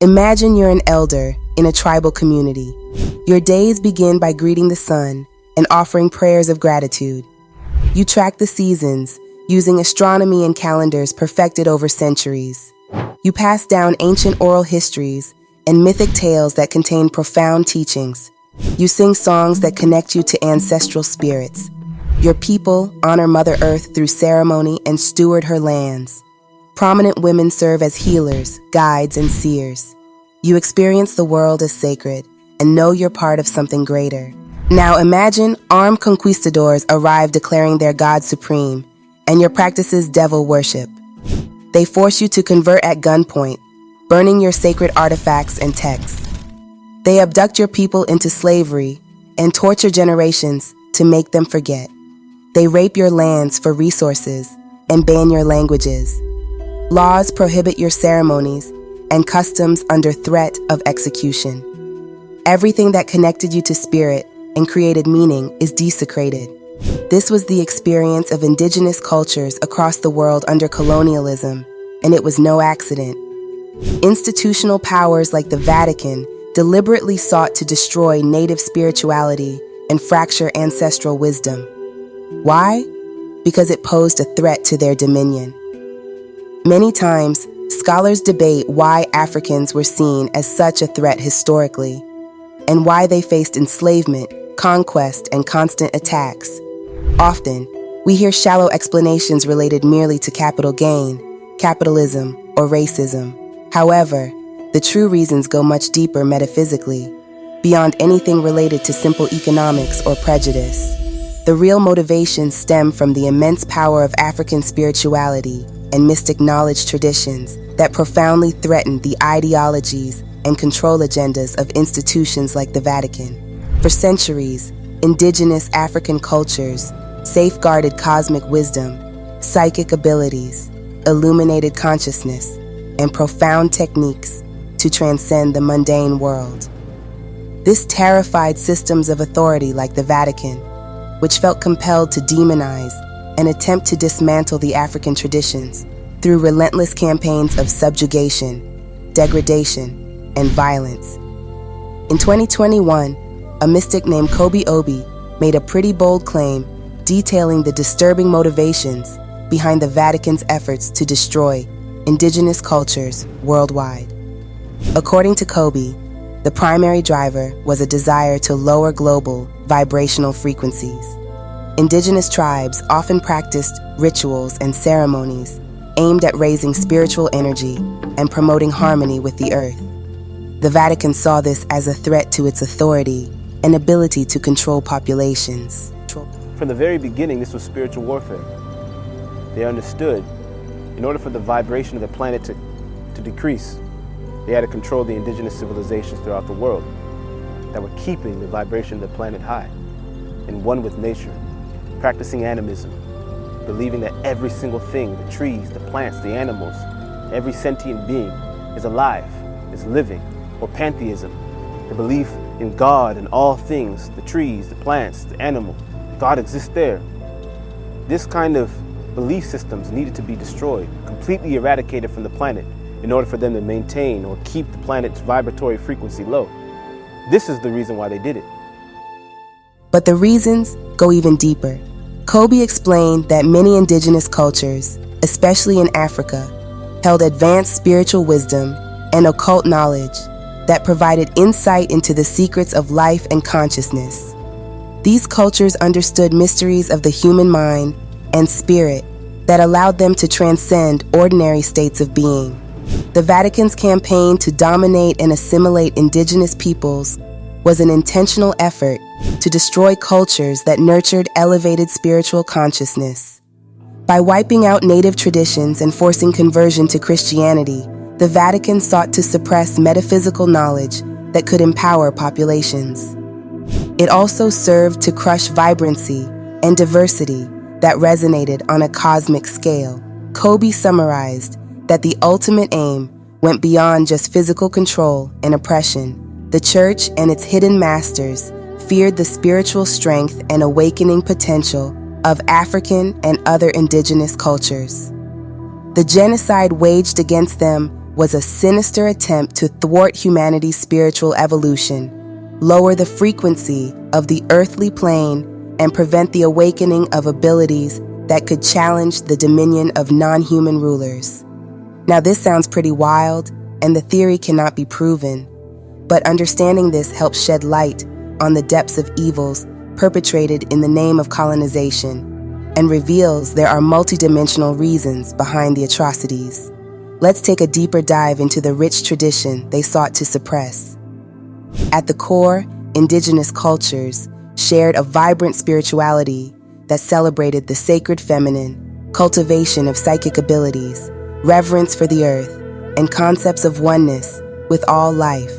Imagine you're an elder in a tribal community. Your days begin by greeting the sun and offering prayers of gratitude. You track the seasons using astronomy and calendars perfected over centuries. You pass down ancient oral histories and mythic tales that contain profound teachings. You sing songs that connect you to ancestral spirits. Your people honor Mother Earth through ceremony and steward her lands. Prominent women serve as healers, guides, and seers. You experience the world as sacred and know you're part of something greater. Now imagine armed conquistadors arrive declaring their God supreme, and your practices devil worship. They force you to convert at gunpoint, burning your sacred artifacts and texts. They abduct your people into slavery and torture generations to make them forget. They rape your lands for resources and ban your languages. Laws prohibit your ceremonies and customs under threat of execution. Everything that connected you to spirit and created meaning is desecrated. This was the experience of indigenous cultures across the world under colonialism, and it was no accident. Institutional powers like the Vatican deliberately sought to destroy native spirituality and fracture ancestral wisdom. Why? Because it posed a threat to their dominion. Many times, scholars debate why Africans were seen as such a threat historically, and why they faced enslavement, conquest, and constant attacks. Often, we hear shallow explanations related merely to capital gain, capitalism, or racism. However, the true reasons go much deeper metaphysically, beyond anything related to simple economics or prejudice. The real motivations stem from the immense power of African spirituality and mystic knowledge traditions that profoundly threatened the ideologies and control agendas of institutions like the Vatican. For centuries, indigenous African cultures safeguarded cosmic wisdom, psychic abilities, illuminated consciousness, and profound techniques to transcend the mundane world. This terrified systems of authority like the Vatican, which felt compelled to demonize and attempt to dismantle the African traditions through relentless campaigns of subjugation, degradation, and violence. In 2021, a mystic named Kobe Obi made a pretty bold claim detailing the disturbing motivations behind the Vatican's efforts to destroy indigenous cultures worldwide. According to Kobe, the primary driver was a desire to lower global vibrational frequencies. Indigenous tribes often practiced rituals and ceremonies aimed at raising spiritual energy and promoting harmony with the earth. The Vatican saw this as a threat to its authority and ability to control populations. From the very beginning, this was spiritual warfare. They understood, in order for the vibration of the planet to decrease, they had to control the indigenous civilizations throughout the world that were keeping the vibration of the planet high and one with nature, practicing animism, believing that every single thing, the trees, the plants, the animals, every sentient being is alive, is living, or pantheism, the belief in God and all things, the trees, the plants, the animal, God exists there. This kind of belief systems needed to be destroyed, completely eradicated from the planet in order for them to maintain or keep the planet's vibratory frequency low. This is the reason why they did it. But the reasons go even deeper. Kobe explained that many indigenous cultures, especially in Africa, held advanced spiritual wisdom and occult knowledge that provided insight into the secrets of life and consciousness. These cultures understood mysteries of the human mind and spirit that allowed them to transcend ordinary states of being. The Vatican's campaign to dominate and assimilate indigenous peoples was an intentional effort to destroy cultures that nurtured elevated spiritual consciousness. By wiping out native traditions and forcing conversion to Christianity, the Vatican sought to suppress metaphysical knowledge that could empower populations. It also served to crush vibrancy and diversity that resonated on a cosmic scale. Kobe summarized that the ultimate aim went beyond just physical control and oppression. The church and its hidden masters feared the spiritual strength and awakening potential of African and other indigenous cultures. The genocide waged against them was a sinister attempt to thwart humanity's spiritual evolution, lower the frequency of the earthly plane, and prevent the awakening of abilities that could challenge the dominion of non-human rulers. Now, this sounds pretty wild, and the theory cannot be proven, but understanding this helps shed light on the depths of evils perpetrated in the name of colonization, and reveals there are multidimensional reasons behind the atrocities. Let's take a deeper dive into the rich tradition they sought to suppress. At the core, indigenous cultures shared a vibrant spirituality that celebrated the sacred feminine, cultivation of psychic abilities, reverence for the earth, and concepts of oneness with all life.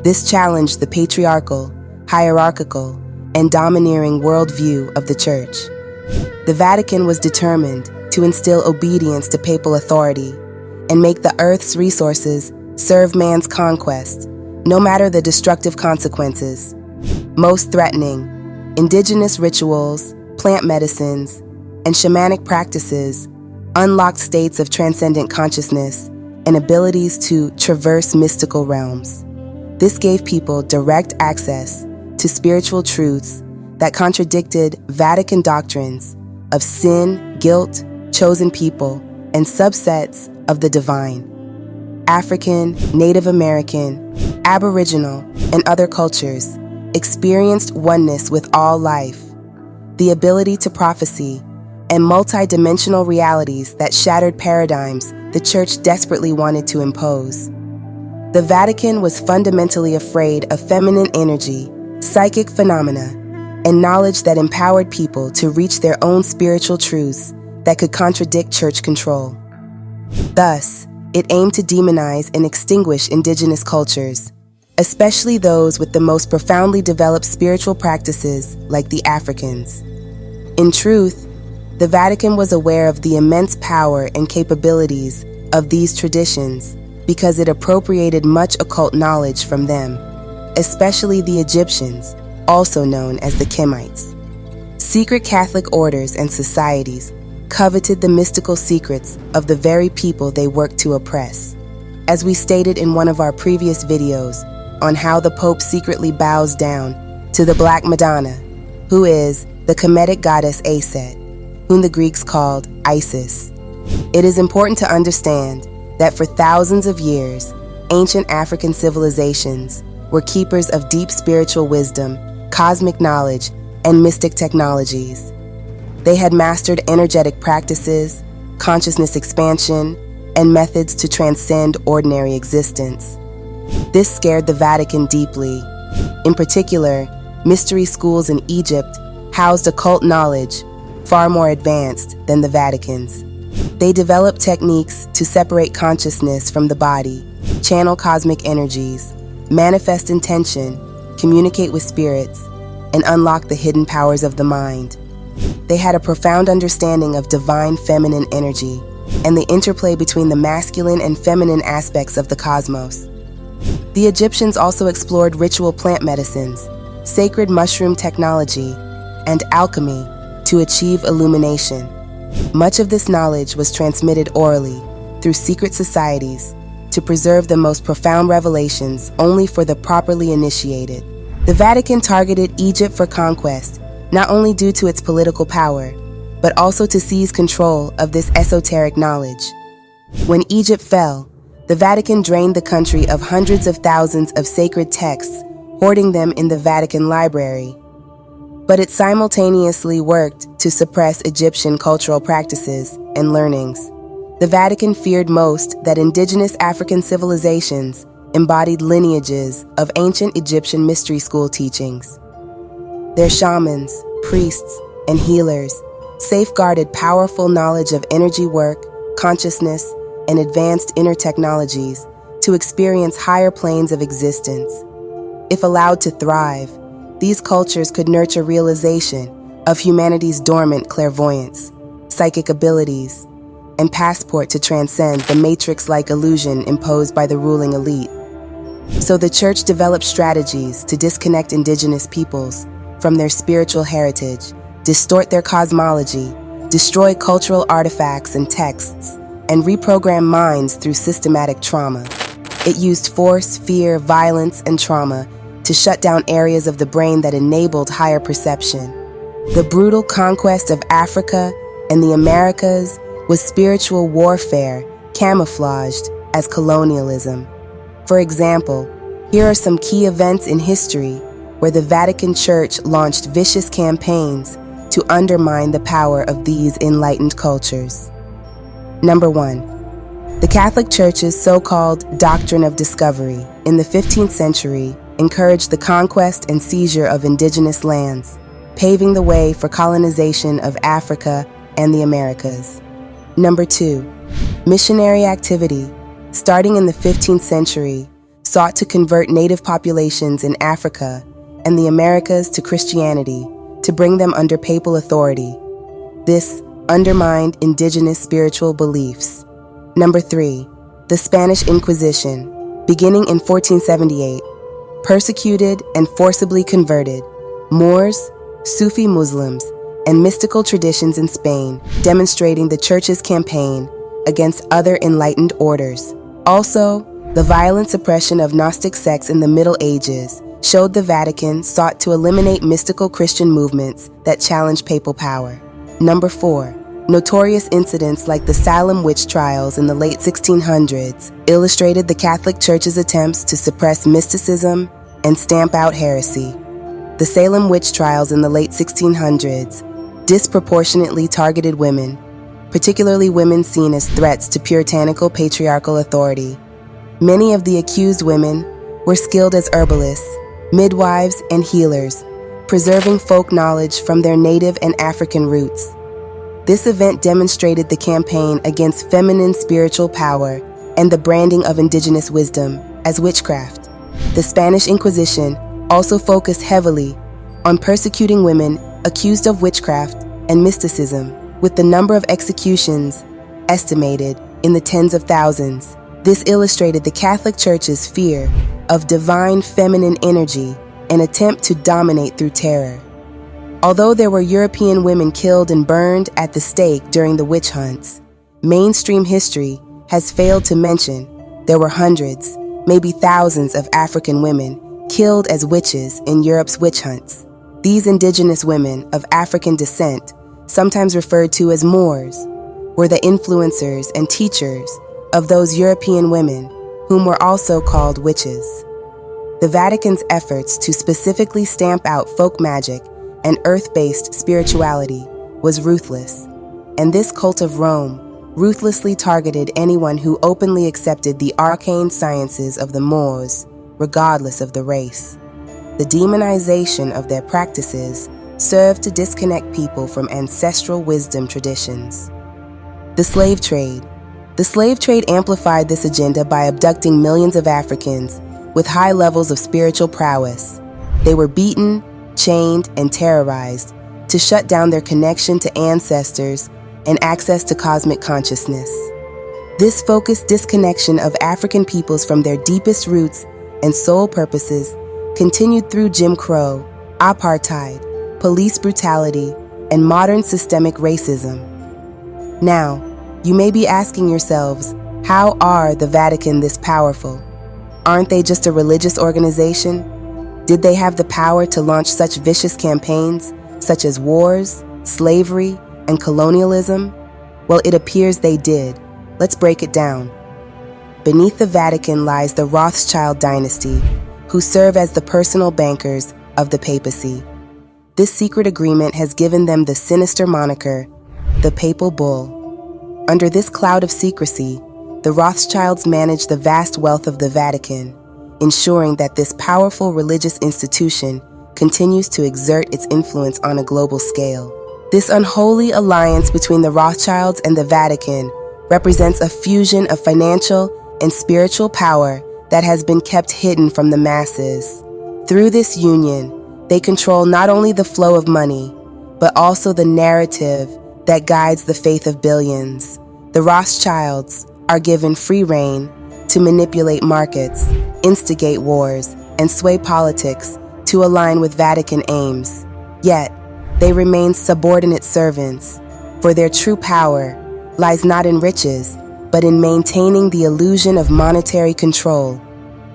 This challenged the patriarchal, hierarchical, and domineering worldview of the Church. The Vatican was determined to instill obedience to papal authority and make the earth's resources serve man's conquest, no matter the destructive consequences. Most threatening, indigenous rituals, plant medicines, and shamanic practices unlocked states of transcendent consciousness and abilities to traverse mystical realms. This gave people direct access to spiritual truths that contradicted Vatican doctrines of sin, guilt, chosen people, and subsets of the divine. African, Native American, Aboriginal, and other cultures experienced oneness with all life, the ability to prophecy, and multidimensional realities that shattered paradigms the Church desperately wanted to impose. The Vatican was fundamentally afraid of feminine energy, psychic phenomena, and knowledge that empowered people to reach their own spiritual truths that could contradict Church control. Thus, it aimed to demonize and extinguish indigenous cultures, especially those with the most profoundly developed spiritual practices like the Africans. In truth, the Vatican was aware of the immense power and capabilities of these traditions because it appropriated much occult knowledge from them, especially the Egyptians, also known as the Kemites. Secret Catholic orders and societies coveted the mystical secrets of the very people they worked to oppress. As we stated in one of our previous videos on how the Pope secretly bows down to the Black Madonna, who is the Kemetic goddess Aset, whom the Greeks called Isis. It is important to understand that for thousands of years, ancient African civilizations were keepers of deep spiritual wisdom, cosmic knowledge, and mystic technologies. They had mastered energetic practices, consciousness expansion, and methods to transcend ordinary existence. This scared the Vatican deeply. In particular, mystery schools in Egypt housed occult knowledge far more advanced than the Vatican's. They developed techniques to separate consciousness from the body, channel cosmic energies, manifest intention, communicate with spirits, and unlock the hidden powers of the mind. They had a profound understanding of divine feminine energy and the interplay between the masculine and feminine aspects of the cosmos. The Egyptians also explored ritual plant medicines, sacred mushroom technology, and alchemy to achieve illumination. Much of this knowledge was transmitted orally through secret societies to preserve the most profound revelations only for the properly initiated. The Vatican targeted Egypt for conquest, not only due to its political power, but also to seize control of this esoteric knowledge. When Egypt fell, the Vatican drained the country of hundreds of thousands of sacred texts, hoarding them in the Vatican Library. But it simultaneously worked to suppress Egyptian cultural practices and learnings. The Vatican feared most that indigenous African civilizations embodied lineages of ancient Egyptian mystery school teachings. Their shamans, priests, and healers safeguarded powerful knowledge of energy work, consciousness, and advanced inner technologies to experience higher planes of existence. If allowed to thrive, these cultures could nurture realization of humanity's dormant clairvoyance, psychic abilities, and passport to transcend the matrix-like illusion imposed by the ruling elite. So the Church developed strategies to disconnect indigenous peoples from their spiritual heritage, distort their cosmology, destroy cultural artifacts and texts, and reprogram minds through systematic trauma. It used force, fear, violence, and trauma to shut down areas of the brain that enabled higher perception. The brutal conquest of Africa and the Americas was spiritual warfare camouflaged as colonialism. For example, here are some key events in history where the Vatican Church launched vicious campaigns to undermine the power of these enlightened cultures. Number 1. The Catholic Church's so-called doctrine of discovery in the 15th century encouraged the conquest and seizure of indigenous lands, paving the way for colonization of Africa and the Americas. Number 2. Missionary activity, starting in the 15th century, sought to convert native populations in Africa and the Americas to Christianity to bring them under papal authority. This undermined indigenous spiritual beliefs. Number 3. The Spanish Inquisition, beginning in 1478, persecuted and forcibly converted Moors, Sufi Muslims, and mystical traditions in Spain, demonstrating the Church's campaign against other enlightened orders. Also, the violent suppression of Gnostic sects in the Middle Ages showed the Vatican sought to eliminate mystical Christian movements that challenged papal power. Number 4. Notorious incidents like the Salem witch trials in the late 1600s illustrated the Catholic Church's attempts to suppress mysticism and stamp out heresy. The Salem witch trials in the late 1600s disproportionately targeted women, particularly women seen as threats to puritanical patriarchal authority. Many of the accused women were skilled as herbalists, midwives, and healers, preserving folk knowledge from their native and African roots. This event demonstrated the campaign against feminine spiritual power and the branding of indigenous wisdom as witchcraft. The Spanish Inquisition also focused heavily on persecuting women accused of witchcraft and mysticism, with the number of executions estimated in the tens of thousands. This illustrated the Catholic Church's fear of divine feminine energy and attempt to dominate through terror. Although there were European women killed and burned at the stake during the witch hunts, mainstream history has failed to mention there were hundreds, maybe thousands of African women killed as witches in Europe's witch hunts. These indigenous women of African descent, sometimes referred to as Moors, were the influencers and teachers of those European women whom were also called witches. The Vatican's efforts to specifically stamp out folk magic and earth-based spirituality was ruthless, and this cult of Rome ruthlessly targeted anyone who openly accepted the arcane sciences of the Moors, regardless of the race. The demonization of their practices served to disconnect people from ancestral wisdom traditions. The slave trade. The slave trade amplified this agenda by abducting millions of Africans with high levels of spiritual prowess. They were beaten, chained, and terrorized to shut down their connection to ancestors and access to cosmic consciousness. This focused disconnection of African peoples from their deepest roots and sole purposes continued through Jim Crow, apartheid, police brutality, and modern systemic racism. Now, you may be asking yourselves, how are the Vatican this powerful? Aren't they just a religious organization? Did they have the power to launch such vicious campaigns, such as wars, slavery, and colonialism? Well, it appears they did. Let's break it down. Beneath the Vatican lies the Rothschild dynasty, who serve as the personal bankers of the papacy. This secret agreement has given them the sinister moniker, the Papal Bull. Under this cloud of secrecy, the Rothschilds manage the vast wealth of the Vatican, ensuring that this powerful religious institution continues to exert its influence on a global scale. This unholy alliance between the Rothschilds and the Vatican represents a fusion of financial and spiritual power that has been kept hidden from the masses. Through this union, they control not only the flow of money, but also the narrative that guides the faith of billions. The Rothschilds are given free rein to manipulate markets, instigate wars, and sway politics to align with Vatican aims. Yet, they remain subordinate servants, for their true power lies not in riches, but in maintaining the illusion of monetary control.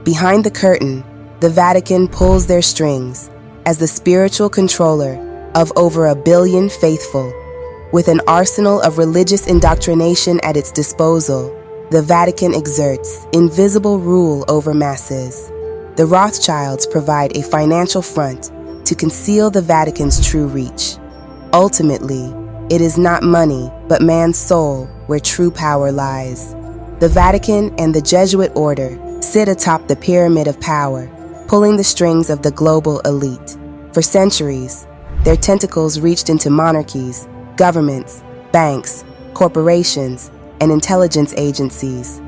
Behind the curtain, the Vatican pulls their strings as the spiritual controller of over 1 billion faithful. With an arsenal of religious indoctrination at its disposal, the Vatican exerts invisible rule over masses. The Rothschilds provide a financial front to conceal the Vatican's true reach. Ultimately, it is not money, but man's soul where true power lies. The Vatican and the Jesuit order sit atop the pyramid of power, pulling the strings of the global elite. For centuries, their tentacles reached into monarchies, governments, banks, corporations, and intelligence agencies.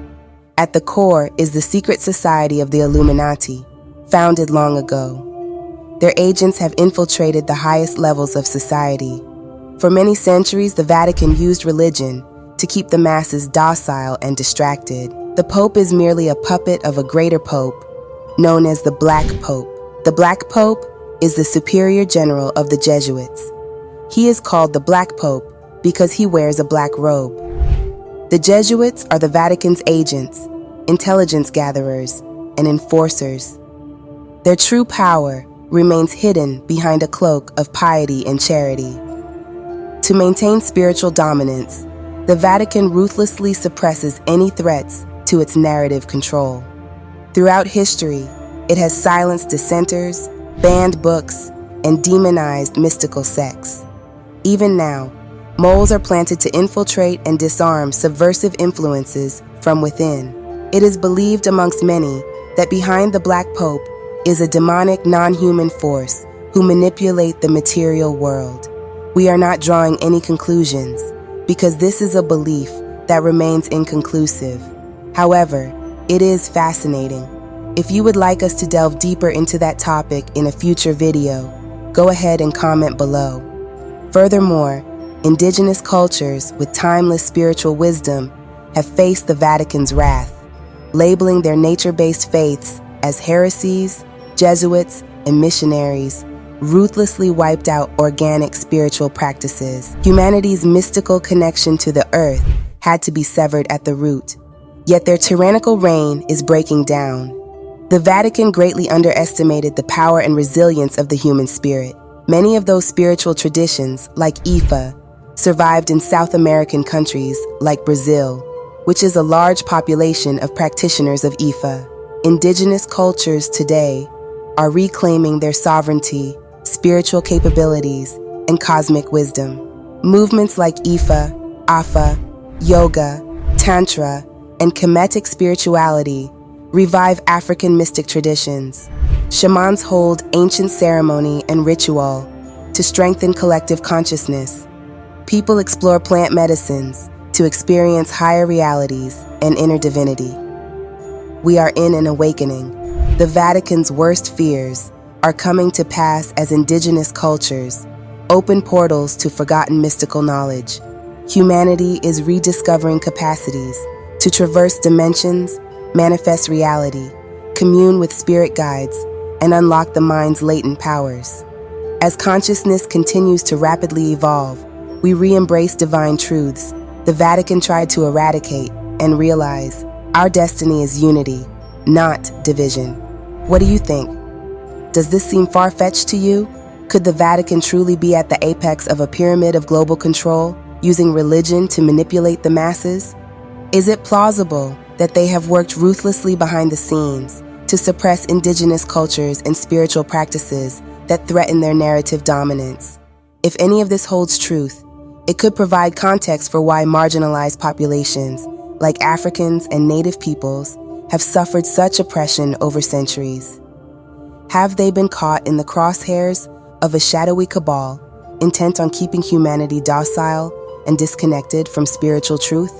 At the core is the secret society of the Illuminati, founded long ago. Their agents have infiltrated the highest levels of society. For many centuries, the Vatican used religion to keep the masses docile and distracted. The Pope is merely a puppet of a greater Pope, known as the Black Pope. The Black Pope is the superior general of the Jesuits. He is called the Black Pope because he wears a black robe. The Jesuits are the Vatican's agents, intelligence gatherers, and enforcers. Their true power remains hidden behind a cloak of piety and charity. To maintain spiritual dominance, the Vatican ruthlessly suppresses any threats to its narrative control. Throughout history, it has silenced dissenters, banned books, and demonized mystical sects. Even now, moles are planted to infiltrate and disarm subversive influences from within. It is believed amongst many that behind the Black Pope is a demonic non-human force who manipulate the material world. We are not drawing any conclusions because this is a belief that remains inconclusive. However, it is fascinating. If you would like us to delve deeper into that topic in a future video, go ahead and comment below. Furthermore, indigenous cultures with timeless spiritual wisdom have faced the Vatican's wrath, labeling their nature-based faiths as heresies. Jesuits and missionaries ruthlessly wiped out organic spiritual practices. Humanity's mystical connection to the earth had to be severed at the root. Yet their tyrannical reign is breaking down. The Vatican greatly underestimated the power and resilience of the human spirit. Many of those spiritual traditions, like Ifa, survived in South American countries like Brazil, which is a large population of practitioners of Ifa. Indigenous cultures today are reclaiming their sovereignty, spiritual capabilities, and cosmic wisdom. Movements like Ifa, Afa, Yoga, Tantra, and Kemetic spirituality revive African mystic traditions. Shamans hold ancient ceremony and ritual to strengthen collective consciousness. People explore plant medicines to experience higher realities and inner divinity. We are in an awakening. The Vatican's worst fears are coming to pass as indigenous cultures open portals to forgotten mystical knowledge. Humanity is rediscovering capacities to traverse dimensions, manifest reality, commune with spirit guides, and unlock the mind's latent powers. As consciousness continues to rapidly evolve, we re-embrace divine truths the Vatican tried to eradicate and realize our destiny is unity, not division. What do you think? Does this seem far-fetched to you? Could the Vatican truly be at the apex of a pyramid of global control, using religion to manipulate the masses? Is it plausible that they have worked ruthlessly behind the scenes to suppress indigenous cultures and spiritual practices that threaten their narrative dominance? If any of this holds truth, it could provide context for why marginalized populations, like Africans and Native peoples, have suffered such oppression over centuries. Have they been caught in the crosshairs of a shadowy cabal intent on keeping humanity docile and disconnected from spiritual truth?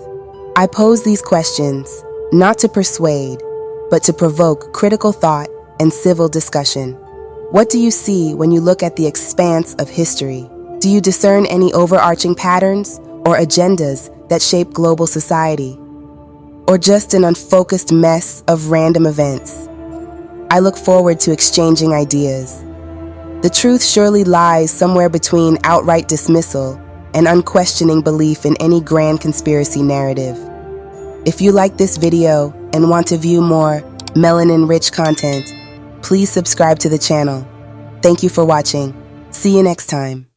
I pose these questions not to persuade, but to provoke critical thought and civil discussion. What do you see when you look at the expanse of history? Do you discern any overarching patterns or agendas that shape global society? Or just an unfocused mess of random events? I look forward to exchanging ideas. The truth surely lies somewhere between outright dismissal and unquestioning belief in any grand conspiracy narrative. If you like this video and want to view more melanin-rich content, please subscribe to the channel. Thank you for watching. See you next time.